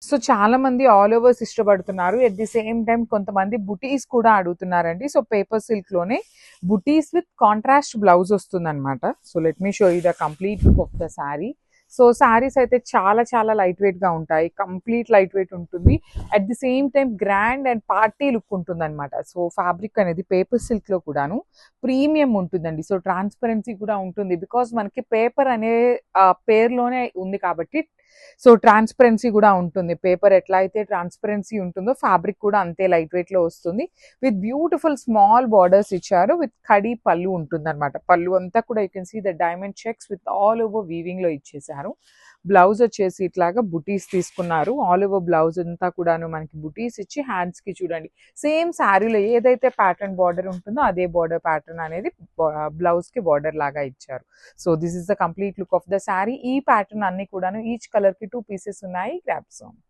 So చాలా మంది all overs ఇష్టపడుతున్నారు. ఎట్ ది సేమ్ టైమ్ కొంతమంది బుటీస్ కూడా అడుగుతున్నారండి. సో పేపర్ సిల్క్ లోనే బుటీస్ విత్ కాంట్రాస్ట్ బ్లౌజ్ వస్తుందన్నమాట. So let me show you the complete look of the sari. So saris అయితే చాలా చాలా లైట్ వెయిట్ గా ఉంటాయి. కంప్లీట్ లైట్ వెయిట్ ఉంటుంది. At the same time grand and party look ఉంటుంది అనమాట. సో ఫ్యాబ్రిక్ అనేది పేపర్ సిల్క్ లో కూడాను ప్రీమియం ఉంటుందండి. సో ట్రాన్స్పరెన్సీ కూడా ఉంటుంది. బికాస్ మనకి పేపర్ అనే పేరులోనే ఉంది కాబట్టి సో ట్రాన్స్పరెన్సీ కూడా ఉంటుంది. పేపర్ ఎట్లా అయితే ట్రాన్స్పరెన్సీ ఉంటుందో ఫ్యాబ్రిక్ కూడా అంతే లైట్ వెయిట్ లో వస్తుంది. విత్ బ్యూటిఫుల్ స్మాల్ బార్డర్స్ ఇచ్చారు. విత్ కడీ పళ్ళు ఉంటుంది అనమాట. పళ్ళు అంతా కూడా you can see the diamond checks with all over weaving లో ఇచ్చేసారు. బ్లౌజ్ వచ్చేసి ఇట్లాగా బుటీస్ తీసుకున్నారు. ఆల్ ఓవర్ బ్లౌజ్ అంతా కూడాను మనకి బుటీస్ ఇచ్చి హ్యాండ్స్ కి చూడండి సేమ్ శారీలో ఏదైతే ప్యాటర్న్ బార్డర్ ఉంటుందో అదే బార్డర్ ప్యాటర్న్ అనేది బ్లౌజ్ కి బార్డర్ లాగా ఇచ్చారు. So this is the complete look of the sari. ఈ ప్యాటర్న్ అన్ని కూడాను ఈచ్ కలర్ కి 2 పీసెస్ ఉన్నాయి. గ్రాబ్స్.